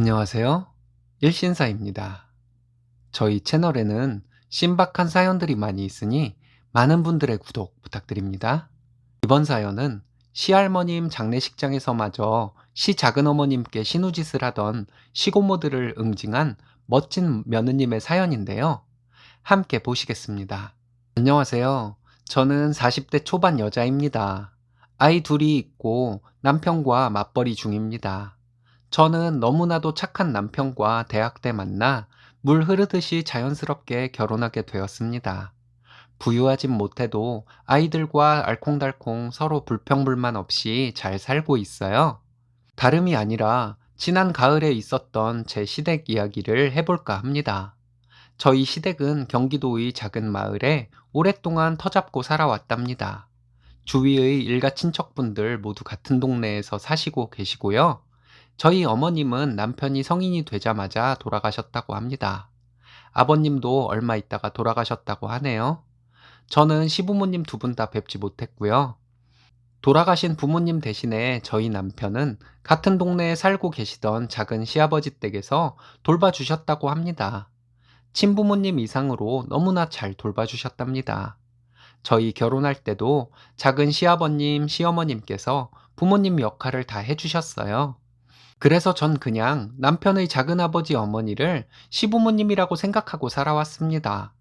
안녕하세요. 일신사입니다. 저희 채널에는 신박한 사연들이 많이 있으니 많은 분들의 구독 부탁드립니다. 이번 사연은 시할머님 장례식장에서마저 시작은어머님께 신우짓을 하던 시고모들을 응징한 멋진 며느님의 사연인데요. 함께 보시겠습니다. 안녕하세요. 저는 40대 초반 여자입니다. 아이 둘이 있고 남편과 맞벌이 중입니다. 저는 너무나도 착한 남편과 대학 때 만나 물 흐르듯이 자연스럽게 결혼하게 되었습니다. 부유하진 못해도 아이들과 알콩달콩 서로 불평불만 없이 잘 살고 있어요. 다름이 아니라 지난 가을에 있었던 제 시댁 이야기를 해볼까 합니다. 저희 시댁은 경기도의 작은 마을에 오랫동안 터잡고 살아왔답니다. 주위의 일가 친척분들 모두 같은 동네에서 사시고 계시고요. 저희 어머님은 남편이 성인이 되자마자 돌아가셨다고 합니다. 아버님도 얼마 있다가 돌아가셨다고 하네요. 저는 시부모님 두 분 다 뵙지 못했고요. 돌아가신 부모님 대신에 저희 남편은 같은 동네에 살고 계시던 작은 시아버지 댁에서 돌봐주셨다고 합니다. 친부모님 이상으로 너무나 잘 돌봐주셨답니다. 저희 결혼할 때도 작은 시아버님, 시어머님께서 부모님 역할을 다 해주셨어요. 그래서 전 그냥 남편의 작은아버지 어머니를 시부모님이라고 생각하고 살아왔습니다.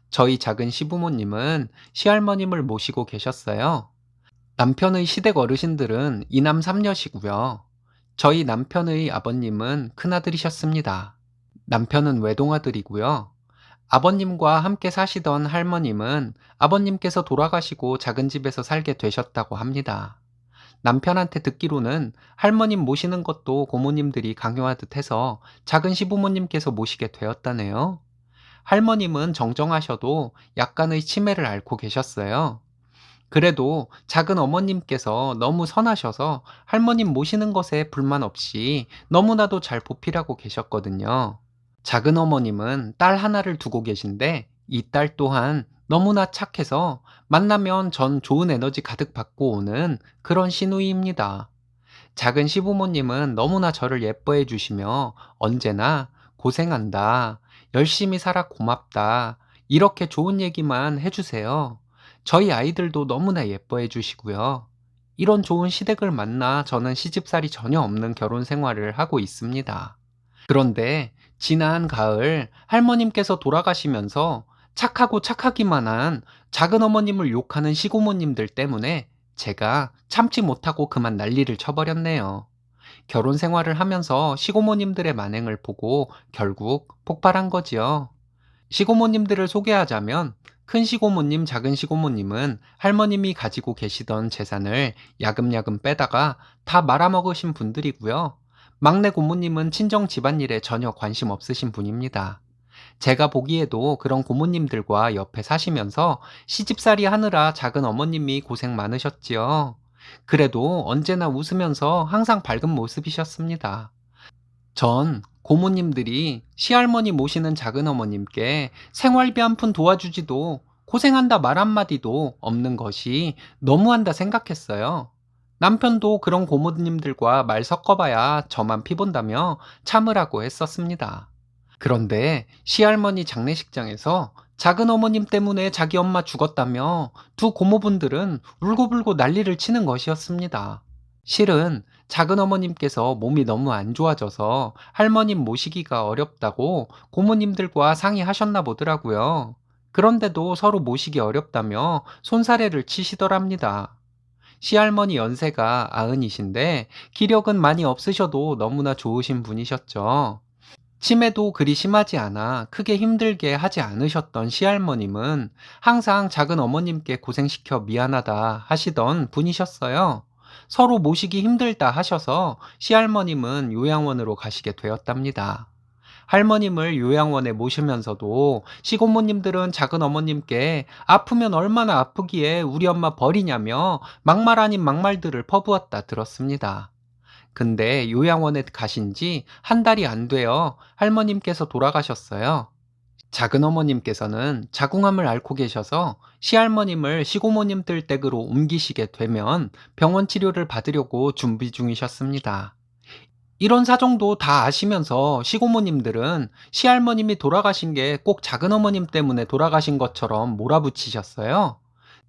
저희 작은 시부모님은 시할머님을 모시고 계셨어요. 남편의 시댁 어르신들은 이남 삼녀시고요. 저희 남편의 아버님은 큰아들이셨습니다. 남편은 외동아들이고요. 아버님과 함께 사시던 할머님은 아버님께서 돌아가시고 작은 집에서 살게 되셨다고 합니다. 남편한테 듣기로는 할머님 모시는 것도 고모님들이 강요하듯 해서 작은 시부모님께서 모시게 되었다네요. 할머님은 정정하셔도 약간의 치매를 앓고 계셨어요. 그래도 작은 어머님께서 너무 선하셔서 할머님 모시는 것에 불만 없이 너무나도 잘 보필하고 계셨거든요. 작은 어머님은 딸 하나를 두고 계신데 이 딸 또한 너무나 착해서 만나면 전 좋은 에너지 가득 받고 오는 그런 시누이입니다. 작은 시부모님은 너무나 저를 예뻐해 주시며 언제나 고생한다, 열심히 살아 고맙다, 이렇게 좋은 얘기만 해주세요. 저희 아이들도 너무나 예뻐해 주시고요. 이런 좋은 시댁을 만나 저는 시집살이 전혀 없는 결혼 생활을 하고 있습니다. 그런데 지난 가을 할머님께서 돌아가시면서 착하고 착하기만 한 작은 어머님을 욕하는 시고모님들 때문에 제가 참지 못하고 그만 난리를 쳐버렸네요. 결혼 생활을 하면서 시고모님들의 만행을 보고 결국 폭발한 거지요. 시고모님들을 소개하자면 큰 시고모님, 작은 시고모님은 할머님이 가지고 계시던 재산을 야금야금 빼다가 다 말아먹으신 분들이고요. 막내 고모님은 친정 집안일에 전혀 관심 없으신 분입니다. 제가 보기에도 그런 고모님들과 옆에 사시면서 시집살이 하느라 작은 어머님이 고생 많으셨지요. 그래도 언제나 웃으면서 항상 밝은 모습이셨습니다. 전 고모님들이 시할머니 모시는 작은어머님께 생활비 한 푼 도와주지도 고생한다 말 한마디도 없는 것이 너무한다 생각했어요. 남편도 그런 고모님들과 말 섞어봐야 저만 피본다며 참으라고 했었습니다. 그런데 시할머니 장례식장에서 작은 어머님 때문에 자기 엄마 죽었다며 두 고모분들은 울고불고 난리를 치는 것이었습니다. 실은 작은 어머님께서 몸이 너무 안 좋아져서 할머님 모시기가 어렵다고 고모님들과 상의하셨나 보더라고요. 그런데도 서로 모시기 어렵다며 손사래를 치시더랍니다. 시할머니 연세가 90이신데 기력은 많이 없으셔도 너무나 좋으신 분이셨죠. 치매도 그리 심하지 않아 크게 힘들게 하지 않으셨던 시할머님은 항상 작은 어머님께 고생시켜 미안하다 하시던 분이셨어요. 서로 모시기 힘들다 하셔서 시할머님은 요양원으로 가시게 되었답니다. 할머님을 요양원에 모시면서도 시고모님들은 작은 어머님께 아프면 얼마나 아프기에 우리 엄마 버리냐며 막말 아닌 막말들을 퍼부었다 들었습니다. 근데 요양원에 가신 지 한 달이 안 되어 할머님께서 돌아가셨어요. 작은 어머님께서는 자궁암을 앓고 계셔서 시할머님을 시고모님들 댁으로 옮기시게 되면 병원 치료를 받으려고 준비 중이셨습니다. 이런 사정도 다 아시면서 시고모님들은 시할머님이 돌아가신 게 꼭 작은어머님 때문에 돌아가신 것처럼 몰아붙이셨어요.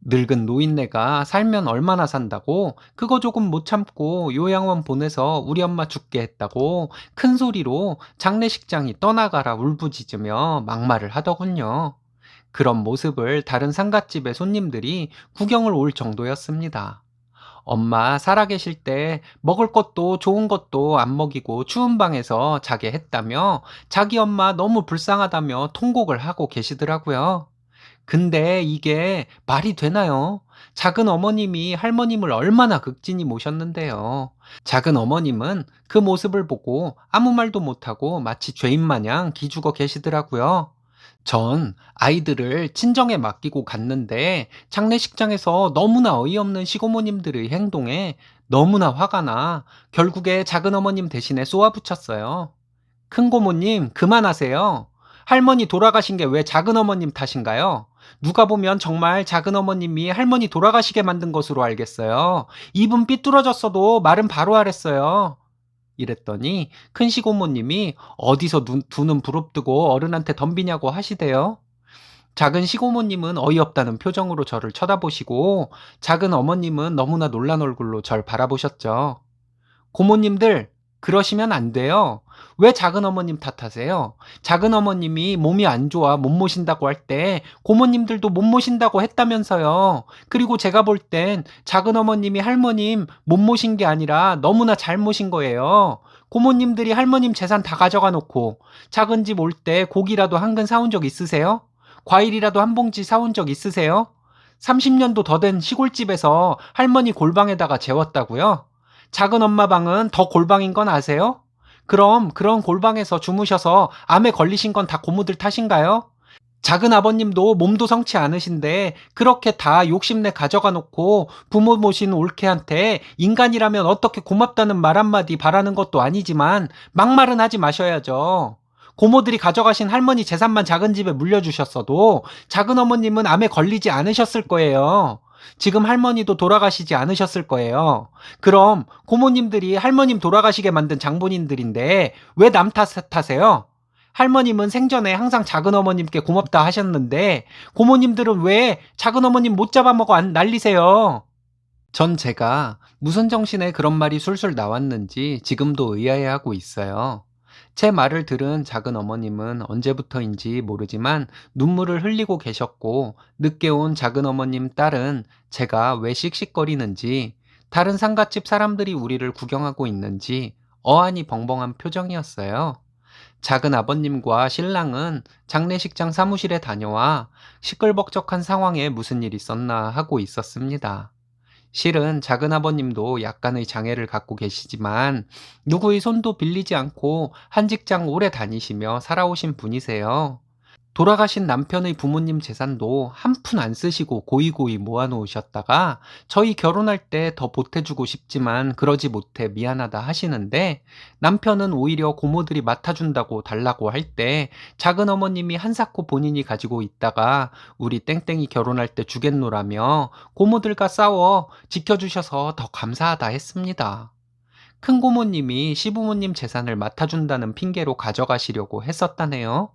늙은 노인네가 살면 얼마나 산다고, 그거 조금 못 참고 요양원 보내서 우리 엄마 죽게 했다고 큰 소리로 장례식장이 떠나가라 울부짖으며 막말을 하더군요. 그런 모습을 다른 상갓집의 손님들이 구경을 올 정도였습니다. 엄마 살아계실 때 먹을 것도 좋은 것도 안 먹이고 추운 방에서 자게 했다며 자기 엄마 너무 불쌍하다며 통곡을 하고 계시더라고요. 근데 이게 말이 되나요? 작은 어머님이 할머님을 얼마나 극진히 모셨는데요. 작은 어머님은 그 모습을 보고 아무 말도 못하고 마치 죄인 마냥 기죽어 계시더라고요. 전 아이들을 친정에 맡기고 갔는데 장례식장에서 너무나 어이없는 시고모님들의 행동에 너무나 화가 나 결국에 작은 어머님 대신에 쏘아붙였어요. 큰 고모님, 그만하세요. 할머니 돌아가신 게 왜 작은 어머님 탓인가요? 누가 보면 정말 작은 어머님이 할머니 돌아가시게 만든 것으로 알겠어요. 입은 삐뚤어졌어도 말은 바로 하랬어요. 이랬더니 큰 시고모님이 어디서 두 눈 부릅뜨고 어른한테 덤비냐고 하시대요. 작은 시고모님은 어이없다는 표정으로 저를 쳐다보시고 작은 어머님은 너무나 놀란 얼굴로 절 바라보셨죠. 고모님들, 그러시면 안 돼요. 왜 작은 어머님 탓하세요? 작은 어머님이 몸이 안 좋아 못 모신다고 할 때 고모님들도 못 모신다고 했다면서요. 그리고 제가 볼 땐 작은 어머님이 할머님 못 모신 게 아니라 너무나 잘 모신 거예요. 고모님들이 할머님 재산 다 가져가 놓고 작은 집 올 때 고기라도 한 근 사온 적 있으세요? 과일이라도 한 봉지 사온 적 있으세요? 30년도 더 된 시골집에서 할머니 골방에다가 재웠다고요? 작은 엄마 방은 더 골방인 건 아세요? 그럼 그런 골방에서 주무셔서 암에 걸리신 건 다 고모들 탓인가요? 작은 아버님도 몸도 성치 않으신데 그렇게 다 욕심내 가져가 놓고 부모 모신 올케한테 인간이라면 어떻게 고맙다는 말 한마디 바라는 것도 아니지만 막말은 하지 마셔야죠. 고모들이 가져가신 할머니 재산만 작은 집에 물려주셨어도 작은 어머님은 암에 걸리지 않으셨을 거예요. 지금 할머니도 돌아가시지 않으셨을 거예요. 그럼 고모님들이 할머님 돌아가시게 만든 장본인들인데 왜 남 탓하세요? 할머님은 생전에 항상 작은 어머님께 고맙다 하셨는데 고모님들은 왜 작은 어머님 못 잡아먹어 안 난리세요? 전 제가 무슨 정신에 그런 말이 술술 나왔는지 지금도 의아해하고 있어요. 제 말을 들은 작은 어머님은 언제부터인지 모르지만 눈물을 흘리고 계셨고 늦게 온 작은 어머님 딸은 제가 왜 씩씩거리는지 다른 상갓집 사람들이 우리를 구경하고 있는지 어안이 벙벙한 표정이었어요. 작은 아버님과 신랑은 장례식장 사무실에 다녀와 시끌벅적한 상황에 무슨 일 있었나 하고 있었습니다. 실은 작은아버님도 약간의 장애를 갖고 계시지만 누구의 손도 빌리지 않고 한 직장 오래 다니시며 살아오신 분이세요. 돌아가신 남편의 부모님 재산도 한 푼 안 쓰시고 고이고이 모아놓으셨다가 저희 결혼할 때 더 보태주고 싶지만 그러지 못해 미안하다 하시는데 남편은 오히려 고모들이 맡아준다고 달라고 할 때 작은 어머님이 한사코 본인이 가지고 있다가 우리 땡땡이 결혼할 때 주겠노라며 고모들과 싸워 지켜주셔서 더 감사하다 했습니다. 큰 고모님이 시부모님 재산을 맡아준다는 핑계로 가져가시려고 했었다네요.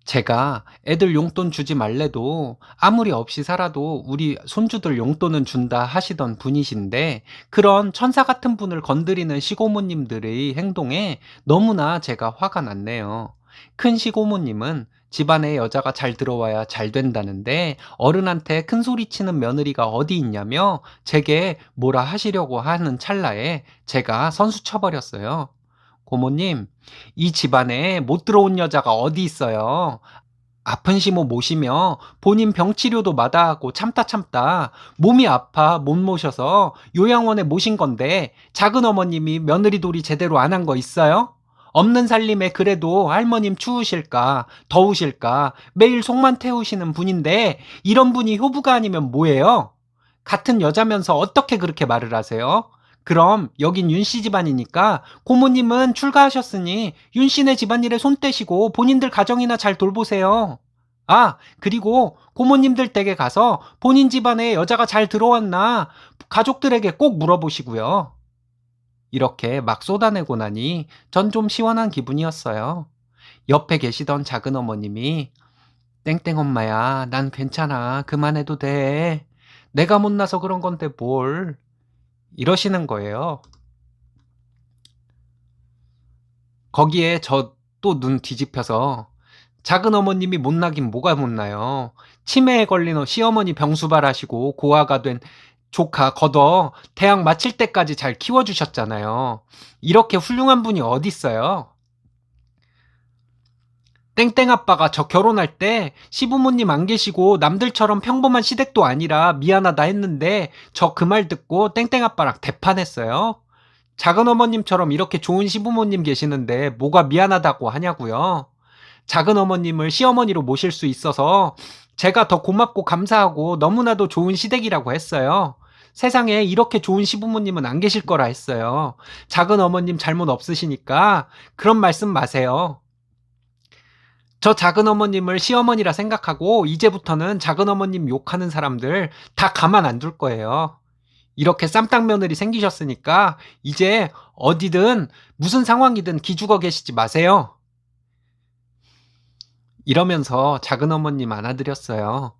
제가 애들 용돈 주지 말래도 아무리 없이 살아도 우리 손주들 용돈은 준다 하시던 분이신데 그런 천사 같은 분을 건드리는 시고모님들의 행동에 너무나 제가 화가 났네요. 큰 시고모님은 집안에 여자가 잘 들어와야 잘 된다는데 어른한테 큰 소리 치는 며느리가 어디 있냐며 제게 뭐라 하시려고 하는 찰나에 제가 선수 쳐버렸어요. 고모님, 이 집안에 못 들어온 여자가 어디 있어요? 아픈 시모 모시며 본인 병 치료도 마다하고 참다 몸이 아파 못 모셔서 요양원에 모신 건데 작은 어머님이 며느리돌이 제대로 안 한 거 있어요? 없는 살림에 그래도 할머님 추우실까 더우실까 매일 속만 태우시는 분인데 이런 분이 효부가 아니면 뭐예요? 같은 여자면서 어떻게 그렇게 말을 하세요? 그럼 여긴 윤씨 집안이니까 고모님은 출가하셨으니 윤씨네 집안일에 손 떼시고 본인들 가정이나 잘 돌보세요. 아, 그리고 고모님들 댁에 가서 본인 집안에 여자가 잘 들어왔나 가족들에게 꼭 물어보시고요. 이렇게 막 쏟아내고 나니 전 좀 시원한 기분이었어요. 옆에 계시던 작은 어머님이 땡땡 엄마야, 난 괜찮아. 그만해도 돼. 내가 못나서 그런 건데 뭘. 이러시는 거예요. 거기에 저 또 눈 뒤집혀서 작은 어머님이 못나긴 뭐가 못나요. 치매에 걸린 시어머니 병수발하시고 고아가 된 조카 걷어 대학 마칠 때까지 잘 키워주셨잖아요. 이렇게 훌륭한 분이 어딨어요. 땡땡 아빠가 저 결혼할 때 시부모님 안 계시고 남들처럼 평범한 시댁도 아니라 미안하다 했는데 저 그 말 듣고 땡땡 아빠랑 대판했어요. 작은 어머님처럼 이렇게 좋은 시부모님 계시는데 뭐가 미안하다고 하냐고요. 작은 어머님을 시어머니로 모실 수 있어서 제가 더 고맙고 감사하고 너무나도 좋은 시댁이라고 했어요. 세상에 이렇게 좋은 시부모님은 안 계실 거라 했어요. 작은 어머님 잘못 없으시니까 그런 말씀 마세요. 저 작은 어머님을 시어머니라 생각하고 이제부터는 작은 어머님 욕하는 사람들 다 가만 안 둘 거예요. 이렇게 쌈딱 며느리 생기셨으니까 이제 어디든 무슨 상황이든 기죽어 계시지 마세요. 이러면서 작은 어머님 안아드렸어요.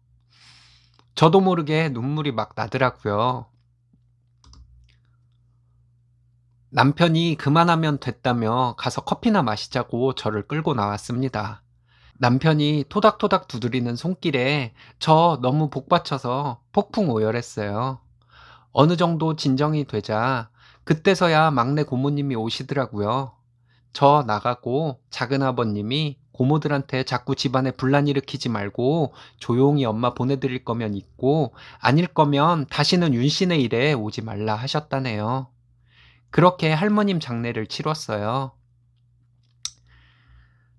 저도 모르게 눈물이 막 나더라고요. 남편이 그만하면 됐다며 가서 커피나 마시자고 저를 끌고 나왔습니다. 남편이 토닥토닥 두드리는 손길에 저 너무 복받쳐서 폭풍 오열했어요. 어느 정도 진정이 되자 그때서야 막내 고모님이 오시더라고요. 저 나가고 작은 아버님이 고모들한테 자꾸 집안에 분란 일으키지 말고 조용히 엄마 보내드릴 거면 있고 아닐 거면 다시는 윤씨네 일에 오지 말라 하셨다네요. 그렇게 할머님 장례를 치렀어요.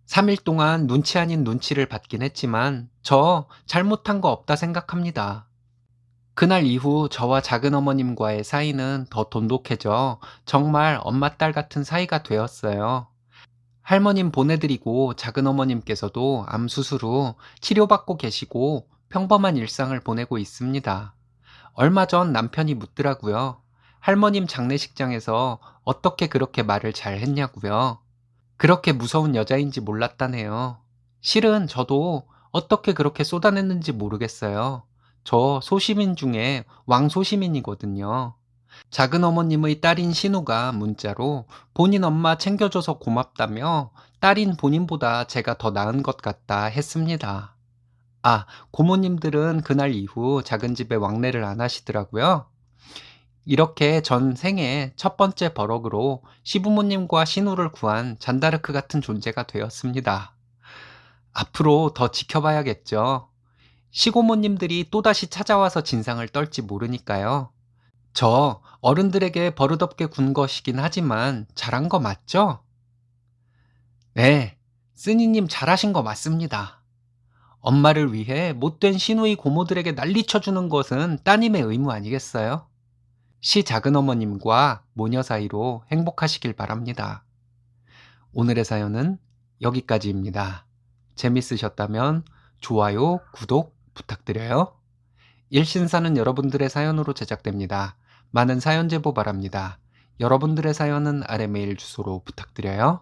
3일 동안 눈치 아닌 눈치를 받긴 했지만 저 잘못한 거 없다 생각합니다. 그날 이후 저와 작은 어머님과의 사이는 더 돈독해져 정말 엄마 딸 같은 사이가 되었어요. 할머님 보내드리고 작은 어머님께서도 암 수술 후 치료받고 계시고 평범한 일상을 보내고 있습니다. 얼마 전 남편이 묻더라고요. 할머님 장례식장에서 어떻게 그렇게 말을 잘 했냐고요. 그렇게 무서운 여자인지 몰랐다네요. 실은 저도 어떻게 그렇게 쏟아냈는지 모르겠어요. 저 소시민 중에 왕소시민이거든요. 작은 어머님의 딸인 신우가 문자로 본인 엄마 챙겨줘서 고맙다며 딸인 본인보다 제가 더 나은 것 같다 했습니다. 아, 고모님들은 그날 이후 작은 집에 왕래를 안 하시더라고요. 이렇게 전 생애 첫 번째 버럭으로 시부모님과 신우를 구한 잔다르크 같은 존재가 되었습니다. 앞으로 더 지켜봐야겠죠. 시고모님들이 또다시 찾아와서 진상을 떨지 모르니까요. 저 어른들에게 버릇없게 군 것이긴 하지만 잘한 거 맞죠? 네, 쓰니님 잘하신 거 맞습니다. 엄마를 위해 못된 시누이 고모들에게 난리쳐주는 것은 따님의 의무 아니겠어요? 시 작은 어머님과 모녀 사이로 행복하시길 바랍니다. 오늘의 사연은 여기까지입니다. 재밌으셨다면 좋아요, 구독 부탁드려요. 일신사는 여러분들의 사연으로 제작됩니다. 많은 사연 제보 바랍니다. 여러분들의 사연은 아래 메일 주소로 부탁드려요.